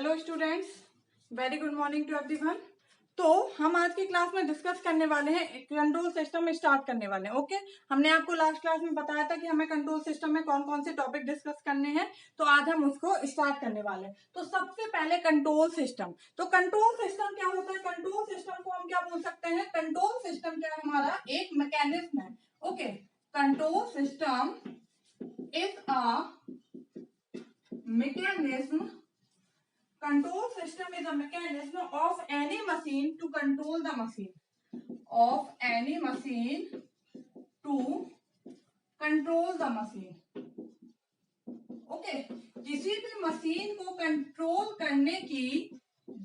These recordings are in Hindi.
Hello students, very good morning to everyone. तो हम आज की क्लास में डिस्कस करने वाले हैं, कंट्रोल सिस्टम स्टार्ट करने वाले हैं। ओके, हमने आपको लास्ट क्लास में बताया था कि हमें कंट्रोल सिस्टम में कौन कौन से टॉपिक डिस्कस करने हैं, तो आज हम उसको स्टार्ट करने वाले हैं। तो सबसे पहले कंट्रोल सिस्टम। तो कंट्रोल सिस्टम क्या होता है? कंट्रोल सिस्टम को हम क्या बोल सकते हैं? कंट्रोल सिस्टम क्या है? हमारा एक मैकेनिज्म है। Okay, control system is a mechanism. Control system is a mechanism of any machine to control the machine. Of any machine to control the machine. Okay, किसी भी मशीन को कंट्रोल करने की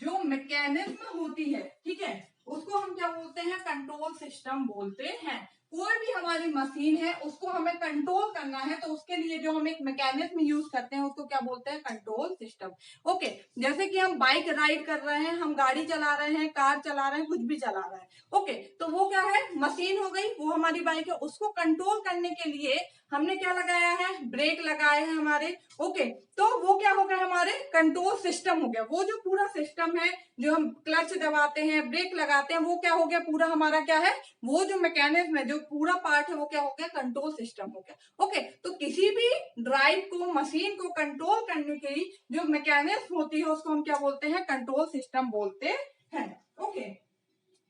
जो मैकेनिज्म होती है, ठीक है, उसको हम क्या बोलते हैं? कंट्रोल सिस्टम बोलते हैं। कोई भी हमारी मशीन है उसको हमें कंट्रोल करना है, तो उसके लिए जो हम एक मैकेनिज्म यूज करते हैं उसको क्या बोलते हैं? Control system. ओके, जैसे कि हम बाइक राइड कर रहे हैं, हम गाड़ी चला रहे हैं, कार चला रहे हैं, कुछ भी चला रहे हैं। ओके, तो वो क्या है? मशीन हो गई, वो हमारी बाइक है। उसको कंट्रोल करने के लिए हमने क्या लगाया है? ब्रेक लगाए हैं हमारे। ओके, तो वो क्या हो गया? हमारे कंट्रोल सिस्टम हो गया। वो जो पूरा सिस्टम है, जो हम क्लच दबाते हैं, ब्रेक लगाते हैं, वो क्या हो गया? पूरा हमारा क्या है? वो जो मैकेनिज्म है, जो पूरा पार्ट है, वो क्या हो गया? कंट्रोल सिस्टम हो गया। ओके, तो किसी भी ड्राइव को, मशीन को कंट्रोल करने की जो मैकेनिज्म होती है उसको हम क्या बोलते हैं? कंट्रोल सिस्टम बोलते हैं। ओके,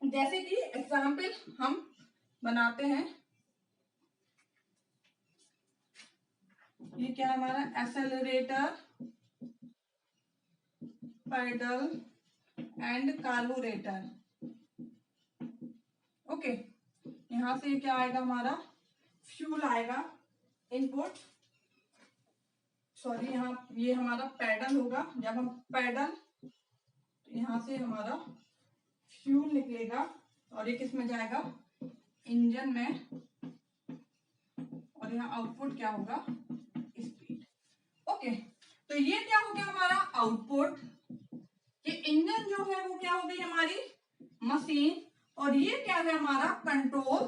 जैसे कि एग्जाम्पल हम बनाते हैं, ये क्या है हमारा? Accelerator, pedal and carburettor. Okay, यहां से क्या आएगा? हमारा फ्यूल आएगा, इनपुट। सॉरी, यहाँ ये हमारा पेडल होगा। जब हम पेडल, तो यहां से हमारा फ्यूल निकलेगा और ये किस में जाएगा? इंजन में। और यहाँ आउटपुट क्या होगा? स्पीड। ओके, तो ये क्या हो गया हमारा? आउटपुट। ये इंजन जो है वो क्या हो गई? हमारी मशीन। और ये क्या है? हमारा कंट्रोल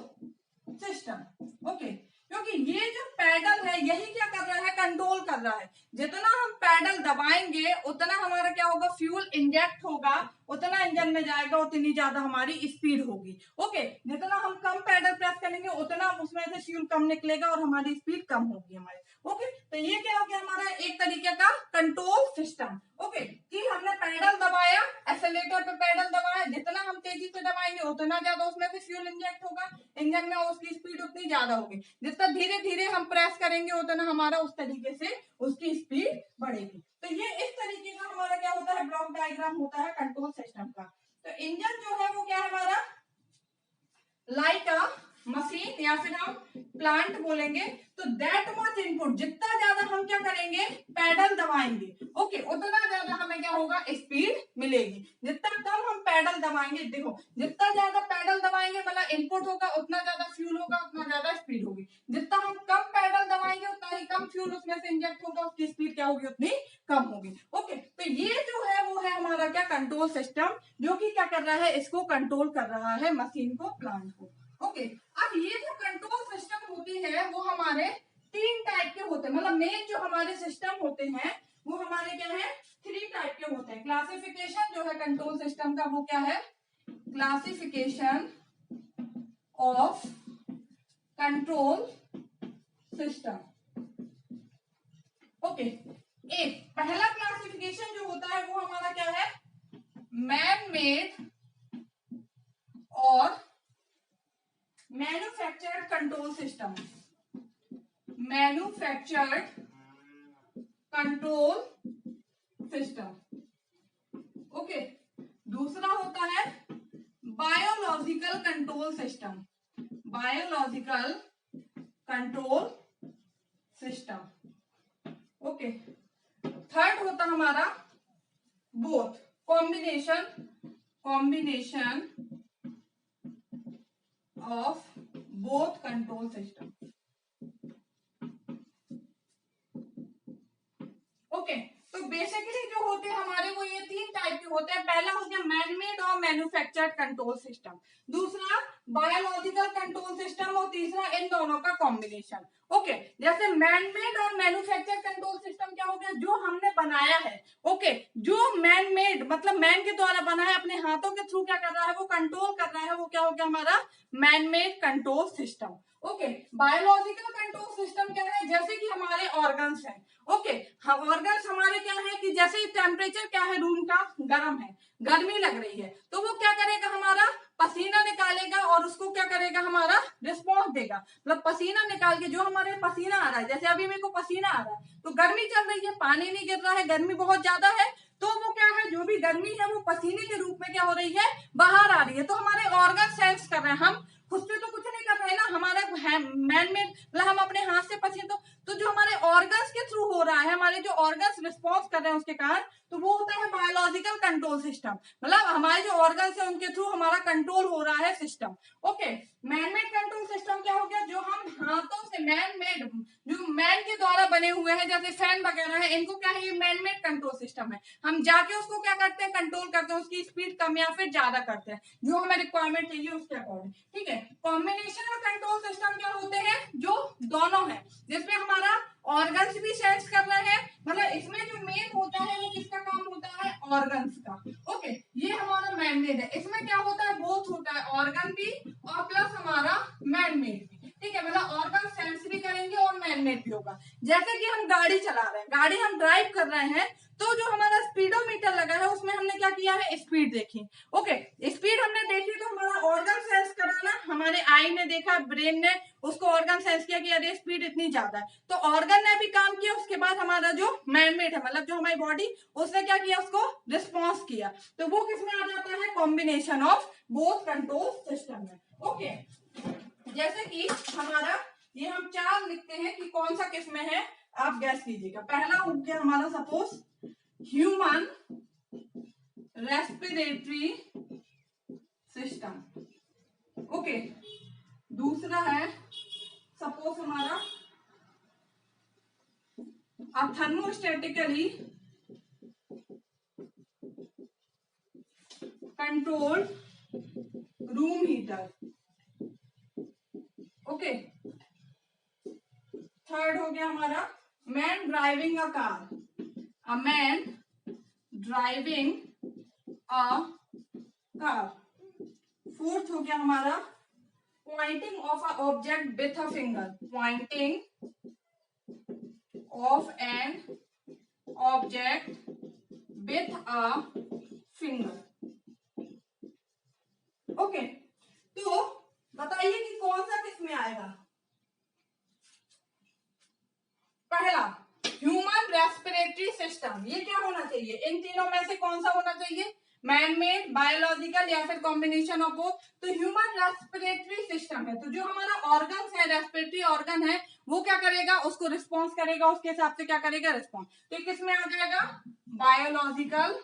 सिस्टम। ओके, क्योंकि ये जो पैडल है यही क्या कर रहा है? कंट्रोल कर रहा है। जितना हम पैडल दबाएंगे उतना हमारा क्या होगा? फ्यूल इंजेक्ट होगा, उतना इंजन में जाएगा, उतनी ज्यादा हमारी स्पीड होगी। ओके, जितना हम कम पैडल प्रेस करेंगे उतना उसमें से फ्यूल कम निकलेगा और हमारी स्पीड कम होगी हमारी। ओके, तो ये क्या हो गया? हमारा एक तरीके का कंट्रोल सिस्टम। ओके, कि हमने पैडल दबाया, एक्सेलेरेटर पे पैडल दबाया, जितना हम तेजी से दबाएंगे उतना ज्यादा उसमें से फ्यूल इंजेक्ट होगा, इंजन में उसकी स्पीड उतनी ज्यादा होगी। जितना धीरे धीरे हम प्रेस करेंगे उतना हमारा उस तरीके से उसकी स्पीड बढ़ेगी। तो ये इस तरीके का हमारा क्या होता है? ब्लॉक डायग्राम होता है कंट्रोल सिस्टम का। तो इंजन जो है वो क्या है हमारा? लाइक अ मशीन, या फिर हम प्लांट बोलेंगे। तो दैट मच इनपुट, जितना ज्यादा हम क्या करेंगे? पैडल दबाएंगे, ओके, उतना ज्यादा हमें क्या होगा? स्पीड मिलेगी। जितना कम हम पैडल दबाएंगे, देखो, जितना ज्यादा पैडल दबाएंगे मतलब इनपुट होगा, उतना ज्यादा फ्यूल होगा, उतना ज्यादा स्पीड होगी। जितना हम कम पैडल दबाएंगे उतना ही कम फ्यूल उसमें से इंजेक्ट होगा, उसकी स्पीड क्या होगी? उतनी कम होगी। ओके, तो ये जो है वो है हमारा क्या? कंट्रोल सिस्टम, जो कि क्या कर रहा है? इसको कंट्रोल कर रहा है, मशीन को, प्लांट को। ओके, अब ये जो कंट्रोल सिस्टम होती है वो हमारे तीन टाइप के होते हैं। मतलब मेन जो हमारे सिस्टम होते हैं वो हमारे क्या है? 3 टाइप के होते हैं। क्लासिफिकेशन जो है कंट्रोल सिस्टम का वो क्या है? Classification of control system. Okay, एक पहला क्लासिफिकेशन जो होता है वो हमारा क्या है? मैन मेड और manufactured control system. Manufactured control system. Okay, दूसरा होता है biological control system. Biological control system. Okay, third होता हमारा both, combination of both control system. Okay, तो बेसिकली जो होते हैं हमारे वो ये 3 टाइप के होते हैं। पहला हो गया मैनमेड और मैन्युफैक्चर्ड कंट्रोल सिस्टम, दूसरा बायोलॉजिकल कंट्रोल सिस्टम और तीसरा इन दोनों का कॉम्बिनेशन। ओके जैसे मैन मेड और मैन्युफैक्चर कंट्रोल सिस्टम क्या हो गया, जो हमने बनाया है, ओके जो मैन मेड मतलब मैन के द्वारा बना है, अपने हाथों के थ्रू क्या कर रहा है, वो कंट्रोल कर रहा है, वो क्या हो गया हमारा man made control system. Okay biological control system क्या है, जैसे कि हमारे ऑर्गन्स हैं, ओके ऑर्गन्स हमारे क्या है कि जैसे टेम्परेचर क्या है रूम का, गर्म है, गर्मी लग रही है, तो वो क्या करेगा, हमारा पसीना निकालेगा और उसको क्या करेगा, हमारा रिस्पॉन्स देगा। मतलब पसीना निकाल के, जो हमारे पसीना आ रहा है, जैसे अभी मेरे को पसीना आ रहा है तो गर्मी चल रही है, पानी नहीं गिर रहा है, गर्मी बहुत ज्यादा है, तो वो क्या है, जो भी गर्मी है वो पसीने के रूप में क्या हो रही है, बाहर आ रही है। तो हमारे ऑर्गन सेंस कर रहे हैं, हम खुद से तो कुछ नहीं कर रहे हैं ना, हमारा मैन मेड मतलब हम अपने हाथ से पसीना, तो जो हमारे ऑर्गन्स के थ्रू हो रहा है, हमारे जो ऑर्गन्स रिस्पॉन्स कर रहे हैं उसके कारण, तो वो होता है बायोलॉजिकल कंट्रोल सिस्टम। मतलब हमारे जो ऑर्गन्स है उनके थ्रू हमारा कंट्रोल हो रहा है system. Okay man made control system क्या हो गया, जो हम हाथों से मैन मेड, जो मैन के द्वारा बने हुए हैं, जैसे फैन वगैरह है, इनको क्या है, ये मैन मेड कंट्रोल सिस्टम है। हम जाके उसको क्या करते हैं, कंट्रोल करते हैं, उसकी स्पीड कम या फिर ज्यादा करते हैं, जो हमें रिक्वायरमेंट चाहिए उसके अकॉर्डिंग। ठीक है कॉम्बिनेशन और कंट्रोल सिस्टम क्या होते हैं, जो दोनों है, जिसमें हमारा ऑर्गन्स भी सेंस कर रहे हैं, मतलब इसमें जो मेन होता है वो किसका काम होता है, ऑर्गन्स का। ओके ये हमारा मैन मेड है, इसमें क्या होता है, बोथ होता है, ऑर्गन भी और प्लस हमारा मैन मेड भी। ठीक है मतलब ऑर्गन सेंस भी करेंगे और मैन मेड भी होगा। जैसे कि हम गाड़ी चला रहे हैं, गाड़ी हम ड्राइव कर रहे हैं, तो जो हमारा स्पीडोमीटर लगा है उसमें हमने क्या किया है, स्पीड देखी। ओके स्पीड हमने देखी तो हमारा ऑर्गन सेंस कराना, हमारे आई ने देखा, ब्रेन ने उसको ऑर्गन सेंस किया कि अरे स्पीड इतनी ज्यादा है, तो ऑर्गन ने भी काम किया। उसके बाद हमारा जो मैनमेड है, मतलब जो हमारी बॉडी, उसने क्या किया, उसको रिस्पॉन्स किया। तो वो किसमें आ जाता है, combination of both control system में। ओके जैसे कि हमारा ये हम चार लिखते हैं कि कौन सा किस में है, आप गैस कीजिएगा। पहला हो गया हमारा suppose human respiratory system. Okay दूसरा है सपोज हमारा thermostatically controlled room heater. Okay third हो गया हमारा man driving a car, a man driving a car. Fourth हो गया हमारा pointing of a object with a finger, pointing of an object with a finger. Okay तो बताइए कि कौन सा किस में आएगा। पहला ह्यूमन रेस्पिरेटरी सिस्टम, ये क्या होना चाहिए, इन तीनों में से कौन सा होना चाहिए, मैन मेड, बायोलॉजिकल या फिर कॉम्बिनेशन ऑफ बोथ। तो ह्यूमन रेस्पिरेटरी सिस्टम है, तो जो हमारा ऑर्गन है, रेस्पिरेटरी ऑर्गन है, वो क्या करेगा, उसको रिस्पॉन्स करेगा, उसके हिसाब से क्या करेगा, रिस्पॉन्स। तो किस में आ जाएगा, biological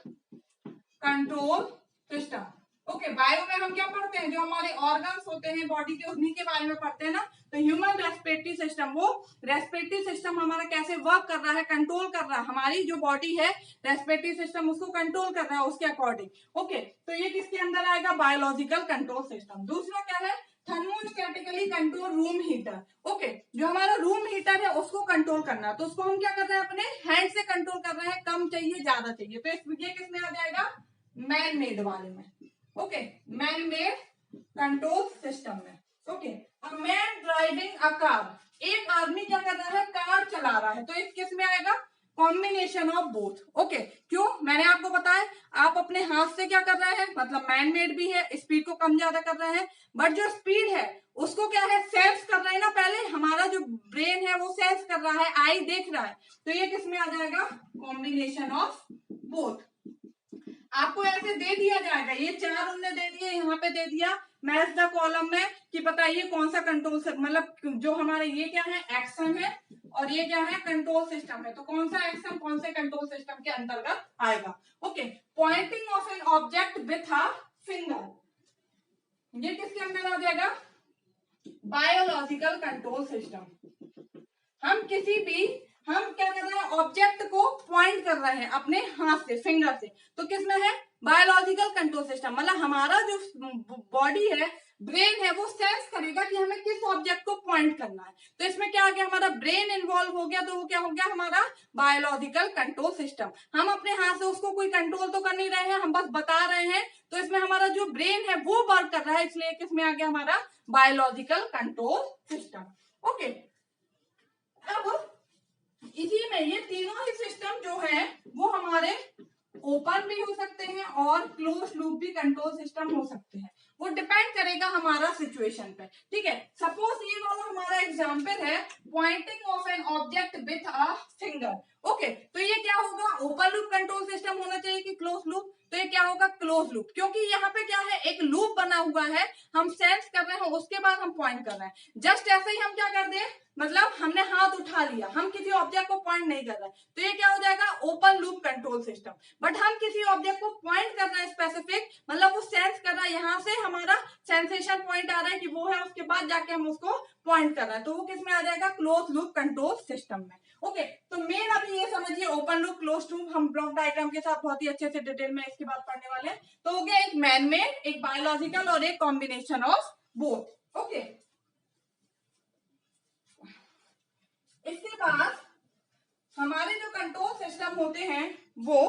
control system. Okay bio में हम क्या पढ़ते हैं, जो हमारे ऑर्गन्स होते हैं बॉडी के, उन्हीं के बारे में पढ़ते हैं ना। तो ह्यूमन रेस्पिरेटरी सिस्टम, वो रेस्पिरेटरी सिस्टम हमारा कैसे वर्क कर रहा है, कंट्रोल कर रहा है, हमारी जो बॉडी है रेस्पिरेटरी सिस्टम उसको कंट्रोल कर रहा है उसके अकॉर्डिंग। ओके तो ये किसके अंदर आएगा, बायोलॉजिकल कंट्रोल सिस्टम। दूसरा क्या है, thermostatically control room heater. Okay जो हमारा रूम हीटर है उसको कंट्रोल करना, तो उसको हम क्या कर रहे हैं, अपने हैंड से कंट्रोल कर रहे हैं, कम चाहिए ज्यादा चाहिए, तो ये किसमें आ जाएगा, मैन मेड वाले में। Okay man made control system में। Okay a man driving a car, एक आदमी क्या कर रहा है, कार चला रहा है, तो इस किस में आएगा, कॉम्बिनेशन ऑफ बोथ। ओके क्यों, मैंने आपको बताया, आप अपने हाथ से क्या कर रहे हैं, मतलब मैन मेड भी है, स्पीड को कम ज्यादा कर रहे हैं, बट जो स्पीड है उसको क्या है, सेंस कर रहे हैं ना, पहले हमारा जो ब्रेन है वो सेंस कर रहा है, आई देख रहा है, तो ये किस में आ जाएगा, कॉम्बिनेशन ऑफ बोथ। आपको ऐसे दे दिया जाएगा, ये चार उनने दे दिए, यहाँ पे दे दिया मैच द कॉलम में कि बताइए कौन सा कंट्रोल से, मतलब जो हमारे ये क्या है, एक्शन है, और ये क्या है, कंट्रोल सिस्टम है, तो कौन सा एक्शन कौन से कंट्रोल सिस्टम के अंतर्गत आएगा। Okay pointing of an object with a finger, ये किसके अंदर आ जाएगा, बायोलॉजिकल कंट्रोल सिस्टम। हम किसी भी हम क्या कर रहे हैं, ऑब्जेक्ट को पॉइंट कर रहे हैं अपने हाथ से, फिंगर से। तो किसमें है, बायोलॉजिकल कंट्रोल सिस्टम। मतलब हमारा जो बॉडी है, ब्रेन है, वो सेंस करेगा कि हमें किस ऑब्जेक्ट को पॉइंट करना है। तो इसमें क्या आ गया, हमारा ब्रेन इन्वॉल्व हो गया, तो वो क्या हो गया, हमारा बायोलॉजिकल कंट्रोल सिस्टम। हम अपने हाथ से उसको कोई कंट्रोल तो कर नहीं रहे हैं, हम बस बता रहे हैं। तो इसमें हमारा जो ब्रेन है वो वर्क कर रहा है, इसलिए किसमें आ गया हमारा बायोलॉजिकल कंट्रोल सिस्टम। ओके, अब इसी में ये तीनों ही सिस्टम जो है वो हमारे ओपन भी हो सकते हैं और क्लोज लूप भी कंट्रोल सिस्टम हो सकते हैं। वो डिपेंड करेगा हमारा सिचुएशन पे। ठीक है, सपोज ये वाला हमारा एग्जांपल है, pointing of an object with a finger. Okay, तो ये क्या होगा, ओपन लूप कंट्रोल सिस्टम होना चाहिए कि क्लोज लूप? तो ये क्या होगा, क्लोज लूप, क्योंकि यहाँ पे क्या है, एक लूप बना हुआ है, हम सेंस कर रहे हैं, उसके बाद हम पॉइंट कर रहे हैं। जस्ट ऐसे ही हम क्या कर दें, मतलब हमने हाथ उठा लिया, हम किसी ऑब्जेक्ट को पॉइंट नहीं कर रहे, तो ये क्या हो जाएगा, open loop control system. But हम किसी ऑब्जेक्ट को पॉइंट कर रहे हैं स्पेसिफिक, मतलब वो सेंस कर रहा है, यहाँ से हमारा सेंसेशन पॉइंट आ रहा है कि वो है, उसके बाद जाके हम उसको पॉइंट कर रहे हैं, तो वो किस में आ जाएगा, क्लोज लूप कंट्रोल सिस्टम में। ओके, तो मेन अभी ये समझिए, ओपन लूप, क्लोज लूप हम ब्लॉक डायग्राम के साथ बहुत ही अच्छे से डिटेल में इसके बाद पढ़ने वाले हैं। तो हो गया एक मैन मेड, एक बायोलॉजिकल और एक कॉम्बिनेशन ऑफ बोथ। ओके, इसके बाद हमारे जो कंट्रोल सिस्टम होते हैं वो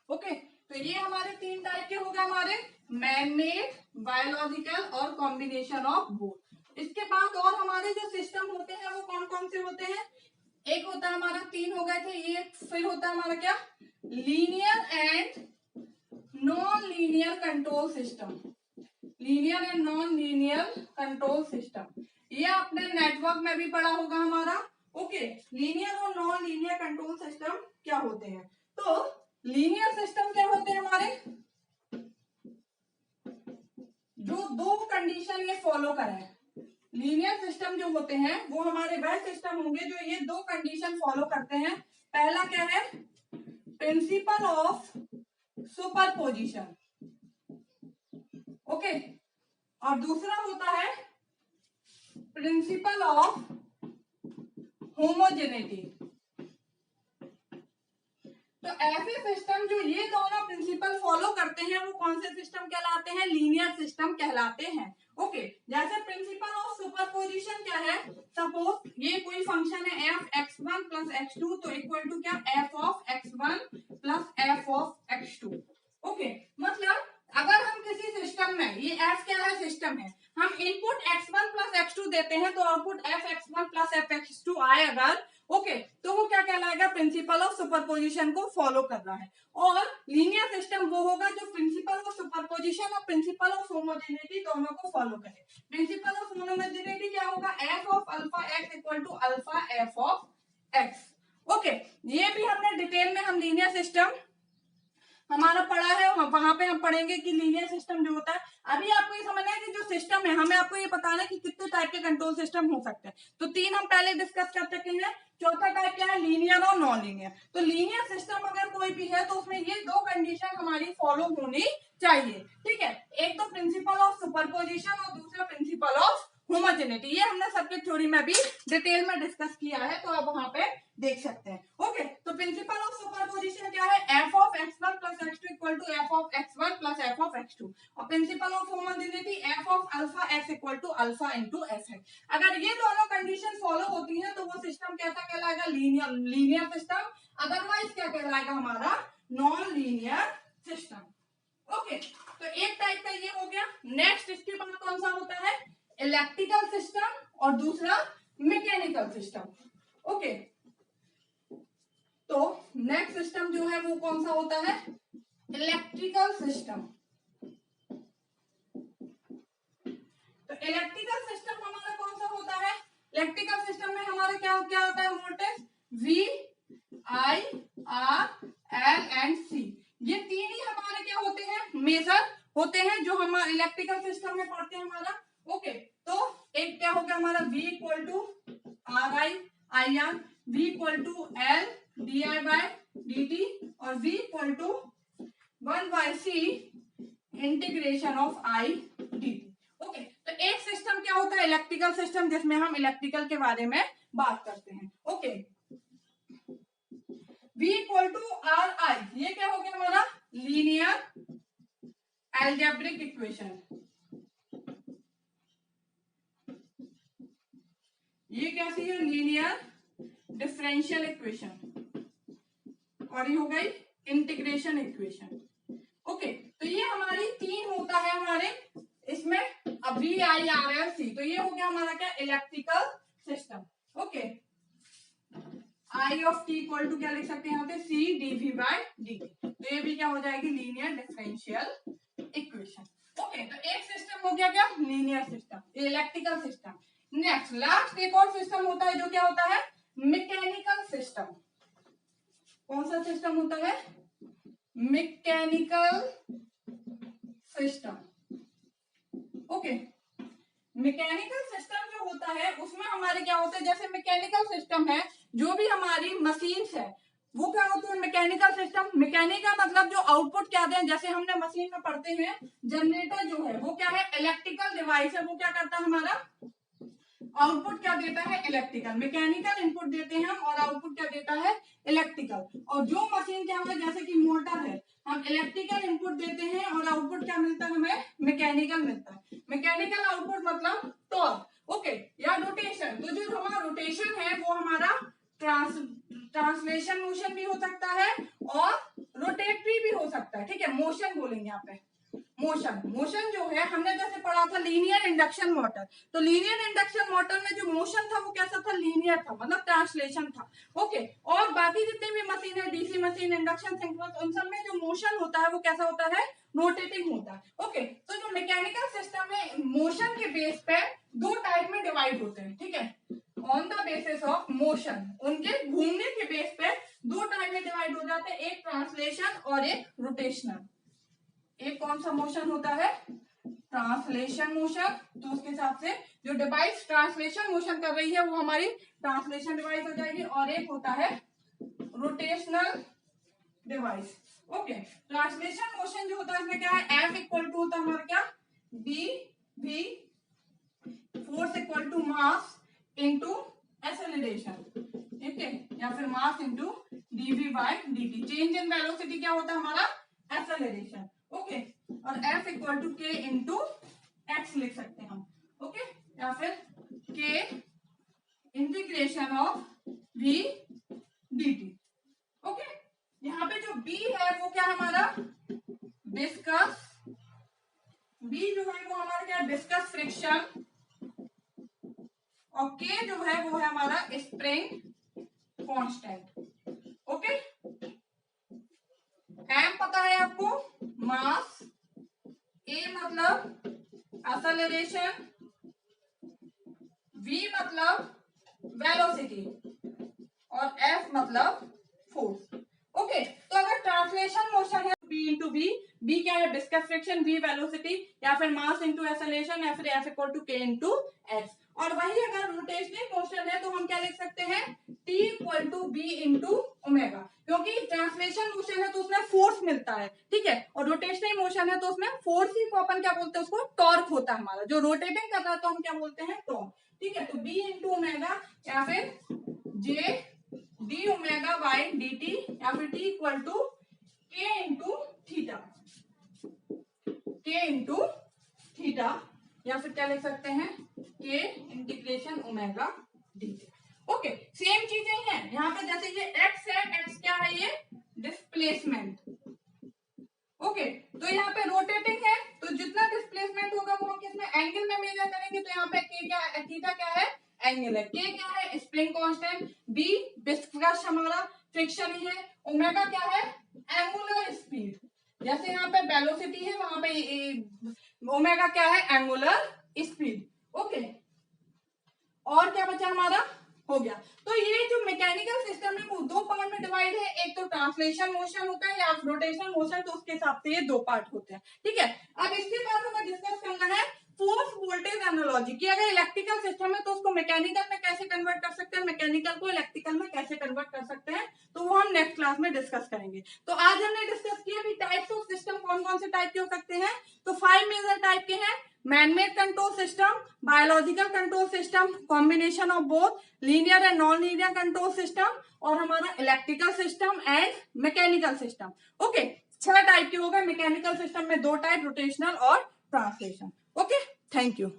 ओके, तो ये हमारे तीन टाइप के हो गए, हमारे मैन मेड, बायोलॉजिकल और कॉम्बिनेशन ऑफ बोथ। इसके बाद और हमारे जो सिस्टम होते हैं वो कौन कौन से होते हैं, एक होता है हमारा, तीन हो गए थे ये, फिर होता है हमारा क्या, linear and non linear control system. Linear and non linear control system, ये आपने नेटवर्क में भी पढ़ा होगा हमारा। ओके, लीनियर और नॉन लीनियर कंट्रोल सिस्टम क्या होते हैं, तो लीनियर सिस्टम क्या होते हैं हमारे, जो दो कंडीशन ये फॉलो करें। लीनियर सिस्टम जो होते हैं वो हमारे वह सिस्टम होंगे जो ये दो कंडीशन फॉलो करते हैं। पहला क्या है, प्रिंसिपल ऑफ सुपरपोजिशन। ओके, और दूसरा होता है प्रिंसिपल ऑफ होमोजेनिटी। तो ऐसे सिस्टम जो ये दोनों प्रिंसिपल फॉलो करते हैं वो कौन से सिस्टम कहलाते हैं, लीनियर सिस्टम कहलाते हैं। ओके, जैसे प्रिंसिपल ऑफ सुपरपोजिशन क्या है, सपोज ये कोई फंक्शन है f(x1 + x2) तो इक्वल टू क्या, f(x1 + f(x2)। ओके, मतलब अगर हम किसी सिस्टम में, ये f क्या है, सिस्टम है, हम इनपुट x1 + x2 देते हैं तो आउटपुट f(x1 + f(x2) आए अगर, ओके, तो वो क्या कहलाएगा, प्रिंसिपल ऑफ सुपरपोजिशन को फॉलो कर रहा है। और लीनियर सिस्टम वो होगा जो प्रिंसिपल ऑफ सुपरपोजिशन और प्रिंसिपल ऑफ होमोजेनिटी दोनों को फॉलो करे। प्रिंसिपल ऑफ होमोजेनिटी क्या होगा, f(α(x) = α(f)(x). ओके, ये भी हमने डिटेल में हम लीनियर सिस्टम हमारा पढ़ा है, वहां पे हम पढ़ेंगे कि लीनियर सिस्टम जो होता है। अभी आपको ये समझना है कि जो सिस्टम है, हमें आपको ये बताना है कि कितने टाइप के कंट्रोल सिस्टम हो सकते हैं। तो तीन हम पहले डिस्कस कर चुके हैं, चौथा टाइप क्या है, लीनियर और नॉन लीनियर। तो लीनियर सिस्टम अगर कोई भी है तो उसमें ये दो कंडीशन हमारी फॉलो होनी चाहिए। ठीक है, एक तो प्रिंसिपल ऑफ सुपरपोजिशन और दूसरा प्रिंसिपल ऑफ होमोजेनिटी। ये हमने सर्किट थ्योरी में भी डिटेल में डिस्कस किया है, तो आप वहां पे देख सकते हैं। ओके, तो प्रिंसिपल ऑफ सुपरपोजिशन क्या है, f(x1 + x2) = f(x1 + f(x2)। और principle of homogeneity f(α(x) = α(f)(x). अगर ये दोनों कंडीशन फॉलो होती हैं तो वो सिस्टम कैसा कहलाएगा, लीनियर सिस्टम। अदरवाइज क्या कहलाएगा, हमारा नॉन लीनियर सिस्टम। ओके, तो एक टाइप का ये हो गया। नेक्स्ट इसके बाद कौन सा होता है, इलेक्ट्रिकल सिस्टम और दूसरा मैकेनिकल सिस्टम। ओके, तो नेक्स्ट सिस्टम जो है वो कौन सा होता है, इलेक्ट्रिकल सिस्टम। तो इलेक्ट्रिकल सिस्टम हमारा कौन सा होता है, इलेक्ट्रिकल सिस्टम में हमारा क्या क्या होता है, voltage V, I, R, L and C, ये तीन ही हमारे क्या होते हैं, मेजर होते हैं जो हम इलेक्ट्रिकल सिस्टम में पढ़ते हैं हमारा। ओके, तो एक क्या हो गया हमारा V = RI IR, V = L DI/dt और V = 1/c integration of I dt। Okay, तो एक सिस्टम क्या होता है, इलेक्ट्रिकल सिस्टम, जिसमें हम इलेक्ट्रिकल के बारे में बात करते हैं। Okay, V equal to R I, ये क्या हो गया हमारा लीनियर एल्जेब्रिक इक्वेशन, ये कैसी है लीनियर डिफरेंशियल इक्वेशन, और ये हो गई इंटीग्रेशन इक्वेशन। ओके, तो ये हमारी तीन होता है हमारे इसमें, अब V I R L C, तो ये हो गया हमारा क्या electrical system. Okay, I of T equal to क्या लिख सकते हैं यहाँ पे C D V by D T, तो ये भी क्या हो जाएगी लीनियर डिफरेंशियल इक्वेशन। ओके, तो एक सिस्टम हो गया क्या linear system, electrical system. Next last एक और सिस्टम होता है जो क्या होता है मैकेनिकल सिस्टम। कौन सा सिस्टम होता है mechanical system. Okay, mechanical system जो होता है उसमें हमारे क्या होता है, जैसे मैकेनिकल सिस्टम है जो भी हमारी मशीन्स है वो क्या होती है मैकेनिकल सिस्टम। मैकेनिकल मतलब जो आउटपुट क्या दें, जैसे हमने मशीन में पढ़ते हैं जनरेटर जो है वो क्या है इलेक्ट्रिकल डिवाइस है, वो क्या करता है हमारा आउटपुट क्या देता है इलेक्ट्रिकल। मैकेनिकल इनपुट देते हैं हम और आउटपुट क्या देता है इलेक्ट्रिकल। और जो मशीन क्या है जैसे कि मोटर है, हम इलेक्ट्रिकल इनपुट देते हैं और आउटपुट क्या मिलता है हमें मैकेनिकल मिलता है। मैकेनिकल आउटपुट मतलब टॉर्क। ओके, या रोटेशन, तो जो हमारा रोटेशन है वो हमारा ट्रांसलेशन मोशन भी हो सकता है और रोटेटरी भी हो सकता है। ठीक है, मोशन बोलेंगे यहाँ पे मोशन। मोशन जो है हमने जैसे पढ़ा था लीनियर इंडक्शन मोटर, तो लीनियर इंडक्शन मोटर में जो मोशन था वो कैसा था लीनियर था, मतलब ट्रांसलेशन था। ओके, और बाकी जितने भी मशीन है डीसी मशीन इंडक्शन सिंक्रोनस, उन सब में जो मोशन होता है वो कैसा होता है रोटेटिंग होता है। ओके, तो जो मैकेनिकल सिस्टम है मोशन के बेस पे दो टाइप में डिवाइड होते हैं। ठीक है, on the basis of motion, उनके घूमने के बेस पे दो टाइप में डिवाइड हो जाते हैं, एक ट्रांसलेशन और एक रोटेशनल। एक कौन सा मोशन होता है ट्रांसलेशन मोशन, तो उसके हिसाब से जो डिवाइस ट्रांसलेशन मोशन कर रही है वो हमारी ट्रांसलेशन डिवाइस हो जाएगी, और एक होता है rotational device. Okay, translation motion जो होता है इसमें क्या है एफ इक्वल टू होता है हमारा क्या D V, force equal to mass into acceleration. ठीक है, या फिर mass into DV by D T. Change in velocity क्या होता है हमारा एक्सेलरेशन। ओके, और F equal to K into X लिख सकते हैं हम। ओके, या फिर K integration of V dt। Okay, यहाँ पे जो B है वो क्या हमारा विस्कस, B जो है वो हमारा क्या विस्कस फ्रिक्शन, और K जो है वो है हमारा स्प्रिंग कांस्टेंट। ओके, M पता है आपको मास, A मतलब एक्सेलरेशन, V मतलब वेलोसिटी, और F मतलब फोर्स। ओके, तो अगर ट्रांसलेशन मोशन है B इंटू बी, B क्या है विस्कस फ्रिक्शन, V वेलोसिटी, या फिर मास इंटू एक्सेलरेशन, या फिर F equal to K into X. और वही अगर रोटेशनल मोशन है तो हम क्या लिख सकते हैं T equal to B into omega, क्योंकि ट्रांसलेशन मोशन है तो उसमें फोर्स मिलता है। ठीक है, और रोटेशनल मोशन है तो उसमें फोर्स ही को अपन क्या बोलते हैं उसको टॉर्क होता है हमारा, जो रोटेटिंग कर रहा है तो हम क्या बोलते हैं टॉर्क। ठीक है, तो B इंटू ओमेगा या फिर J D omega by D T, या फिर T equal to K into theta, K into theta, या फिर क्या लिख सकते हैं K integration omega D T. Okay, same चीजें हैं यहाँ पे, जैसे ये x है, x क्या है ये डिस्प्लेसमेंट। ओके, तो यहाँ पे रोटेटिंग है तो जितना डिस्प्लेसमेंट होगा वो हम किसमें एंगल में मेजर करेंगे, तो यहाँ पे k क्या है थीटा क्या है एंगल है, k क्या है स्प्रिंग कांस्टेंट, b विस्कस हमारा फ्रिक्शन ही है, ओमेगा क्या है एंगुलर स्पीड, जैसे यहाँ पे वेलोसिटी है वहां पे ओमेगा क्या है एंगुलर स्पीड। ओके, और क्या बचा हमारा हो गया। तो ये जो मैकेनिकल सिस्टम है वो दो पार्ट में डिवाइड है, एक तो ट्रांसलेशन मोशन होता है या रोटेशनल मोशन, तो उसके हिसाब से ये दो पार्ट होते हैं। ठीक है, अब इसके बाद हमें डिस्कस करना है फोर्स वोल्टेज एनालॉजी की, अगर इलेक्ट्रिकल सिस्टम है तो उसको मैकेनिकल में कैसे कन्वर्ट कर सकते हैं, मैकेनिकल को इलेक्ट्रिकल में कैसे कन्वर्ट कर सकते हैं, तो वो हम नेक्स्ट क्लास में डिस्कस करेंगे। तो आज हमने डिस्कस किया कि टाइप्स ऑफ सिस्टम कौन कौन से टाइप के हो सकते हैं, तो 5 मेजर टाइप के हैं manmade control system, biological control system, combination of both, linear and non linear control system, और हमारा electrical system and mechanical system. Okay, 6 type के हो गए। मैकेनिकल सिस्टम में 2 टाइप, रोटेशनल और ट्रांसलेशन। Okay, thank you.